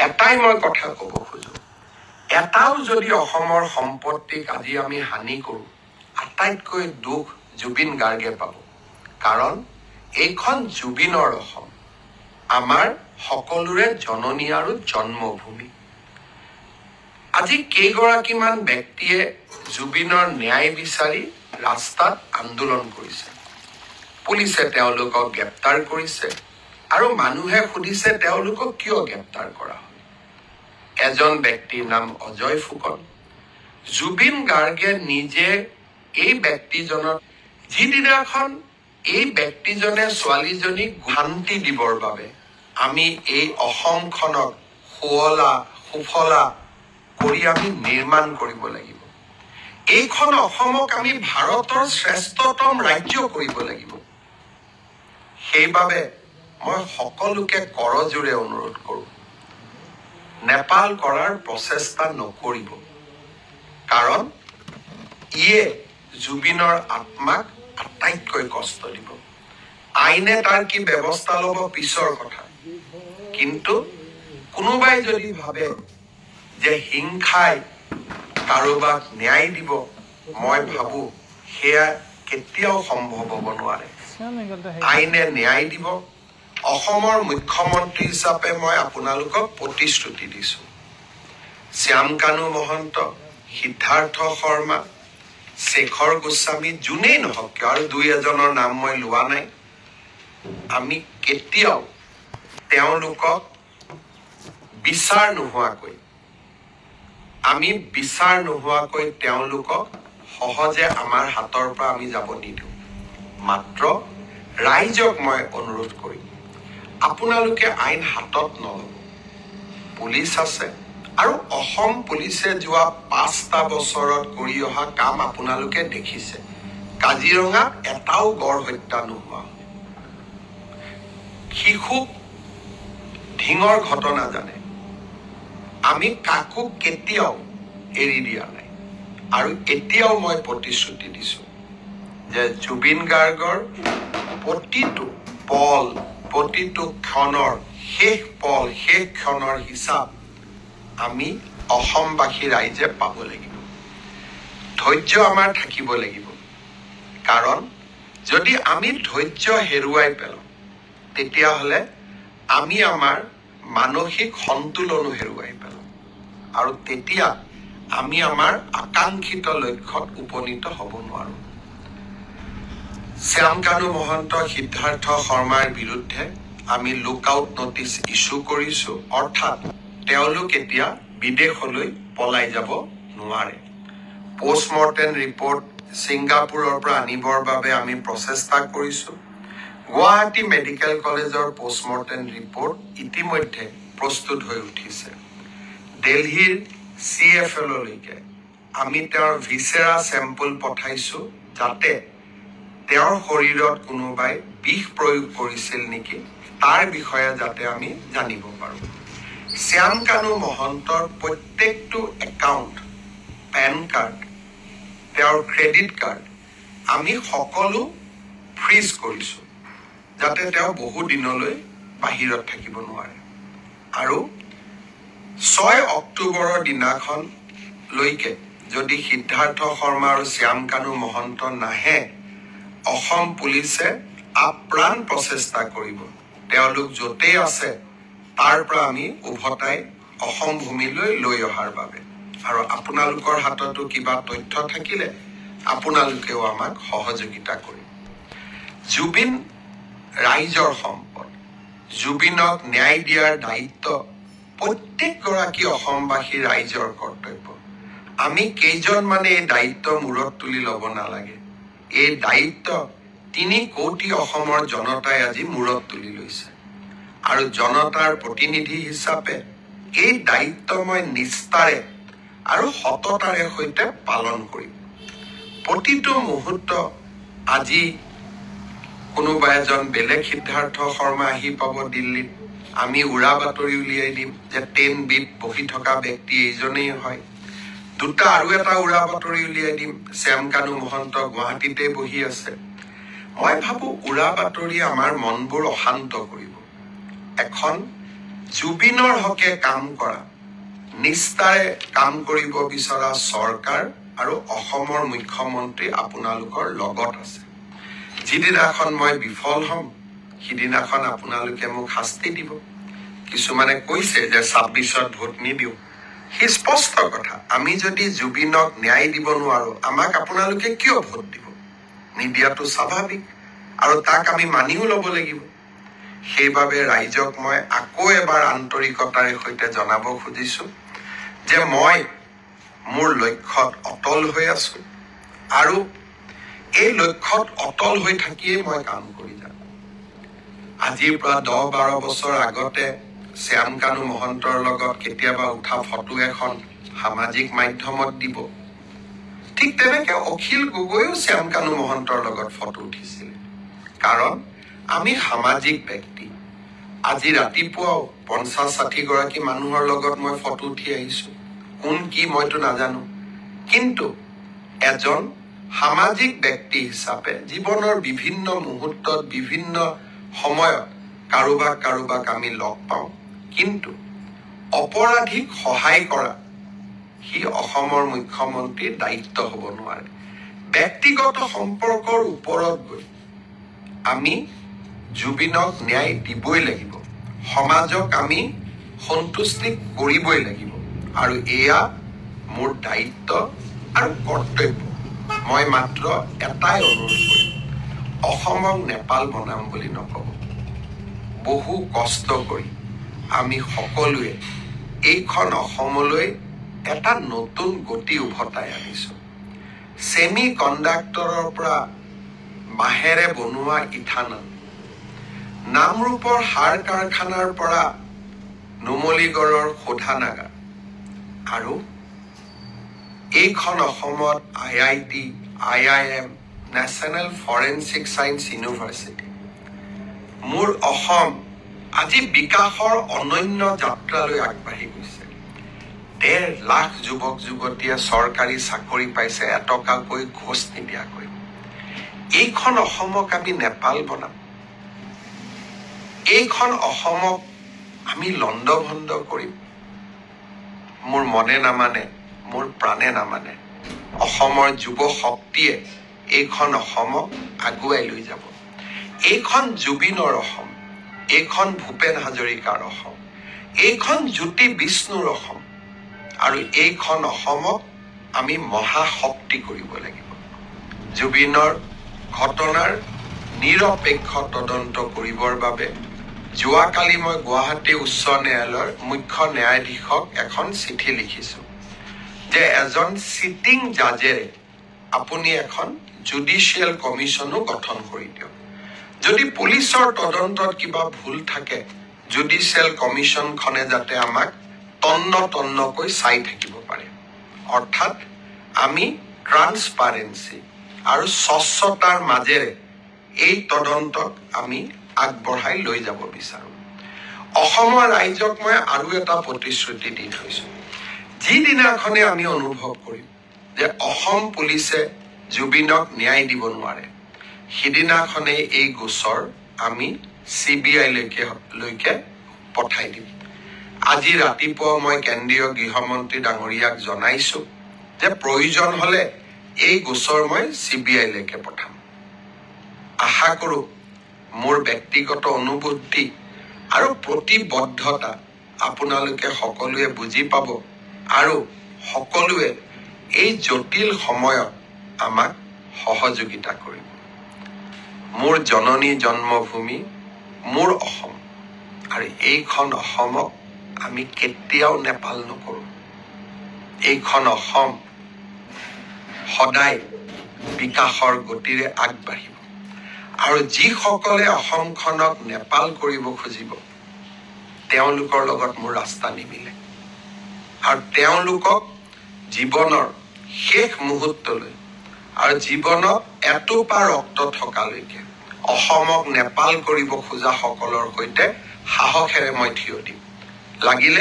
এটাই মই কথা ক'ব খোজো, এটাও যদি অসমৰ সম্পত্তিক আজি আমি হানি কৰোঁ, আটাইতকৈ দুখ জুবিন গাৰ্গে পাব। কাৰণ এইখন জুবিনৰ অসম, আমাৰ সকলোৰে জননী আৰু জন্মভূমি। আজি কেইগৰাকীমান ব্যক্তিয়ে জুবিনৰ ন্যায় বিচাৰি ৰাস্তাত আন্দোলন কৰিছে। পুলিচে তেওঁলোকক গ্ৰেপ্তাৰ কৰিছে আৰু মানুহে সুধিছে তেওঁলোকক কিয় গ্ৰেপ্তাৰ কৰা হ'ল। এজন ব্যক্তিৰ নাম অজয় ফুকন। জুবিন গাৰ্গে নিজে এই ব্যক্তিজনক, যিদিনাখন এই ব্যক্তিজনে ছোৱালীজনীক শান্তি দিবৰ বাবে আমি এই অসমখনক সুফলা কৰি আমি নিৰ্মাণ কৰিব লাগিব, এইখন অসমক আমি ভাৰতৰ শ্ৰেষ্ঠতম ৰাজ্য কৰিব লাগিব, সেইবাবে মই সকলোকে কৰজোৰে অনুৰোধ কৰোঁ, নেপাল কৰাৰ প্ৰচেষ্টা নকৰিব। কাৰণ ইয়ে জুবিনৰ আত্মাক আটাইতকৈ কষ্ট দিব। আইনে তাৰ কি ব্যৱস্থা ল'ব পিছৰ কথা, কিন্তু কোনোবাই যদি ভাবে যে হিংসাই কাৰোবাক ন্যায় দিব, মই ভাবো সেয়া কেতিয়াও সম্ভৱ হ'ব নোৱাৰে। আইনে ন্যায় দিব। অসমৰ মুখ্যমন্ত্ৰী হিচাপে মই আপোনালোকক প্ৰতিশ্ৰুতি দিছো, শ্যাম কানু মহন্ত, সিদ্ধাৰ্থ শৰ্মা, শেখৰ গোস্বামী, যোনেই নহওক কিয়, আৰু দুই এজনৰ নাম মই লোৱা নাই, আমি কেতিয়াও তেওঁলোকক বিচাৰ নোহোৱাকৈ তেওঁলোকক সহজে আমাৰ হাতৰ পৰা আমি যাব নিদিওঁ। মাত্ৰ ৰাইজক মই অনুৰোধ কৰিম, আপোনালোকে আইন হাতত নল'ব। পুলিচ আছে আৰু অসম পুলিচে যোৱা 5টা বছৰত কৰি অহা কাম আপোনালোকে দেখিছে। কাজিৰঙাত এটাও গড় হত্যা নোহোৱা, শিশুক ঢিঙৰ ঘটনা জানে, আমি কাকো কেতিয়াও এৰি দিয়া নাই। আৰু এতিয়াও মই প্ৰতিশ্ৰুতি দিছো যে জুবিন গাৰ্গৰ প্ৰতিটো পল, প্ৰতিটো ক্ষণৰ শেষ ক্ষণৰ হিচাপ আমি অসমবাসী ৰাইজে পাব লাগিব। ধৈৰ্য আমাৰ থাকিব লাগিব। কাৰণ যদি আমি ধৈৰ্য হেৰুৱাই পেলাওঁ, তেতিয়াহ'লে আমি আমাৰ মানসিক সন্তুলনো হেৰুৱাই পেলাওঁ, আৰু তেতিয়া আমি আমাৰ আকাংক্ষিত লক্ষ্যত উপনীত হ'ব নোৱাৰোঁ। শ্যাম কানু মহন্ত, সিদ্ধাৰ্থ শৰ্মাৰ বিৰুদ্ধে আমি লুক আউট নটিচ ইছ্যু কৰিছো, অৰ্থাৎ তেওঁলোক এতিয়া বিদেশলৈ পলাই যাব নোৱাৰে। পোষ্টমৰ্টেম ৰিপৰ্ট ছিংগাপুৰৰ পৰা আনিবৰ বাবে আমি প্ৰচেষ্টা কৰিছো। গুৱাহাটী মেডিকেল কলেজৰ পোষ্টমৰ্টেম ৰিপৰ্ট ইতিমধ্যে প্ৰস্তুত হৈ উঠিছে। দিল্লীৰ CFLলৈকে আমি তেওঁৰ ভিচেৰা চেম্পল পঠাইছো, যাতে তেওঁৰ শৰীৰত কোনোবাই বিষ প্ৰয়োগ কৰিছিল নেকি তাৰ বিষয়ে যাতে আমি জানিব পাৰোঁ। শ্যাম কানু মহন্তৰ প্ৰত্যেকটো একাউণ্ট, পেন কাৰ্ড, তেওঁৰ ক্ৰেডিট কাৰ্ড আমি সকলো ফ্ৰিজ কৰিছো, যাতে তেওঁ বহু দিনলৈ বাহিৰত থাকিব নোৱাৰে। আৰু 6 অক্টোবৰৰ দিনাখনলৈকে যদি সিদ্ধাৰ্থ শৰ্মা আৰু শ্যাম কানু মহন্ত নাহে, অসম পুলিচে আপ্ৰাণ প্ৰচেষ্টা কৰিব তেওঁলোক য'তেই আছে তাৰ পৰা আমি উভতাই অসম ভূমিলৈ লৈ অহাৰ বাবে। আৰু আপোনালোকৰ হাততো কিবা তথ্য থাকিলে আপোনালোকেও আমাক সহযোগিতা কৰিব। জুবিন ৰাইজৰ সম্পদ। জুবিনক ন্যায় দিয়াৰ দায়িত্ব প্ৰত্যেকগৰাকী অসমবাসী ৰাইজৰ কৰ্তব্য। আমি কেইজনমানে এই দায়িত্ব মূৰত তুলি ল'ব নালাগে। এই দায়িত্ব 3 কোটি অসমৰ জনতাই আজি মূৰত তুলি লৈছে। আৰু জনতাৰ প্ৰতিনিধি হিচাপে এই দায়িত্ব মই নিষ্ঠাৰে আৰু সততাৰে সৈতে পালন কৰিম। প্ৰতিটো মুহূৰ্ত আজি কোনোবা এজন বেলেগ সিদ্ধাৰ্থ শৰ্মা আহি পাব দিল্লীত, আমি উৰা বাতৰি উলিয়াই দিম যে 10 বিত বহি থকা ব্যক্তি এইজনেই হয়। আৰু এটা উৰা বাতৰি উলিয়াই দিম, শ্যাম কানু মহন্ত গুৱাহাটীতে বহি আছে। মই ভাবো উৰা বাতৰি আমাৰ মনবোৰ অশান্ত কৰিব। এখন জুবিনৰ হকে কাম কৰা, নিষ্ঠাৰে কাম কৰিব বিচৰা চৰকাৰ আৰু অসমৰ মুখ্যমন্ত্ৰী আপোনালোকৰ লগত আছে। যিদিনাখন মই বিফল হ'ম, সিদিনাখন আপোনালোকে মোক শাস্তি দিব। কিছুমানে কৈছে যে 26ত ভোট নিদিওঁ। সি স্পষ্ট কথা, আমি যদি জুবিনক ন্যায় দিব নোৱাৰো, আমাক আপোনালোকে কিয় ভোট দিব? নিদিয়াটো স্বাভাৱিক, আৰু তাক আমি মানিও ল'ব লাগিব। সেইবাবে ৰাইজক মই আকৌ এবাৰ আন্তৰিকতাৰে সৈতে জনাব খুজিছো যে মই মোৰ লক্ষ্যত অটল হৈ আছো, আৰু এই লক্ষ্যত অটল হৈ থাকিয়ে মই কাম কৰি যাম। আজিৰ পৰা 10-12 বছৰ আগতে শ্যামকানু মহন্তৰ লগত কেতিয়াবা উঠা ফটো এখন সামাজিক মাধ্যমত দিব। ঠিক তেনেকে অখিল গগৈও শ্যামকানু মহন্তৰ লগত ফটো উঠিছিল। কাৰণ আমি সামাজিক ব্যক্তি। আজি ৰাতিপুৱাও 50-60 গৰাকী মানুহৰ লগত মই ফটো উঠি আহিছো। কোন কি মইতো নাজানো, কিন্তু এজন সামাজিক ব্যক্তি হিচাপে জীৱনৰ বিভিন্ন মুহূৰ্তত বিভিন্ন সময়ত কাৰোবাক আমি লগ পাওঁ, কিন্তু অপৰাধীক সহায় কৰা সি অসমৰ মুখ্যমন্ত্ৰীৰ দায়িত্ব হ'ব নোৱাৰে। ব্যক্তিগত সম্পৰ্কৰ ওপৰত গৈ আমি জুবিনক ন্যায় দিবই লাগিব, সমাজক আমি সন্তুষ্টি কৰিবই লাগিব, আৰু এয়া মোৰ দায়িত্ব আৰু কৰ্তব্য। মই মাত্ৰ এটাই অনুৰোধ কৰিম, অসমক নেপাল বনাম বুলি নকব। বহু কষ্ট কৰি আমি সকলোৱে এইখন অসমলৈ এটা নতুন গতি উভতাই আনিছো। ছেমি কণ্ডাক্টৰৰ পৰা বাঁহেৰে বনোৱা ইথানল, নামৰূপৰ সাৰ কাৰখানাৰ পৰা নুমলীগড়ৰ শোধানাগাৰ, আৰু এইখন অসমত IIT, IIM, national forensic science university. মোৰ অসম আজি বিকাশৰ অনন্য যাত্ৰালৈ আগবাঢ়ি গৈছে। 1.5 লাখ যুৱক যুৱতীয়ে চৰকাৰী চাকৰি পাইছে, এটকাকৈ ঘোষ নিদিয়াকৈ। এইখন অসমক আমি নেপাল বনাম। এইখন অসমক আমি লণ্ডভণ্ড কৰিম। মোৰ মনে নামানে, মোৰ প্ৰাণে নামানে, অসমৰ যুৱ শক্তিয়ে এইখন অসমক আগুৱাই লৈ যাব। এইখন জুবিনৰ অসম, এইখন ভূপেন হাজৰিকাৰ অসম, এইখন জ্যোতি বিষ্ণুৰ অসম, আৰু এইখন অসমক আমি মহাশক্তি কৰিব লাগিব। জুবিনৰ ঘটনাৰ নিৰপেক্ষ তদন্ত কৰিবৰ বাবে যোৱাকালি মই গুৱাহাটী উচ্চ ন্যায়ালয়ৰ মুখ্য ন্যায়াধীশক এখন চিঠি লিখিছো যে এজন চিটিং জাজেৰে আপুনি এখন জুডিচিয়েল কমিশ্যনো গঠন কৰি দিয়ক। যদি পুলিচৰ তদন্তত কিবা ভুল থাকে, জুডিচিয়েল কমিশ্যনখনে যাতে আমাক তন্নকৈ চাই থাকিব পাৰে। অৰ্থাৎ আমি ট্ৰান্সপাৰেন্সি আৰু স্বচ্ছতাৰ মাজেৰে এই তদন্তক আমি আগবঢ়াই লৈ যাব বিচাৰো। অসমৰ ৰাইজক মই আৰু এটা প্ৰতিশ্ৰুতি দি থৈছো, যিদিনাখনে আমি অনুভৱ কৰিম যে অসম পুলিচে জুবিনক ন্যায় দিব নোৱাৰে, সিদিনাখনেই এই গোচৰ আমি CBI লৈকে পঠাই দিম। আজি ৰাতিপুৱা মই কেন্দ্ৰীয় গৃহমন্ত্ৰী ডাঙৰীয়াক জনাইছো যে প্ৰয়োজন হলে এই গোচৰ মই CBI লৈকে পঠাম। আশা কৰো মোৰ ব্যক্তিগত অনুভূতি আৰু প্ৰতিবদ্ধতা আপোনালোকে সকলোৱে বুজি পাব, আৰু সকলোৱে এই জটিল সময়ত আমাক সহযোগিতা কৰিব। মোৰ জননী জন্মভূমি মোৰ অসম, আৰু এইখন অসমক আমি কেতিয়াও নেপাল নকৰো। এইখন অসম সদায় বিকাশৰ গতিৰে আগবাঢ়িব, আৰু যিসকলে অসমখনক নেপাল কৰিব খুজিব তেওঁলোকৰ লগত মোৰ ৰাস্তা নিমিলে, আৰু তেওঁলোকক জীৱনৰ শেষ মুহূৰ্তলৈ আৰু জীৱনত এটোপা ৰক্ত থকালৈকে অসমক নেপাল কৰিব খোজা সকলৰ সৈতে সাহসেৰে মই থিয় দিম। লাগিলে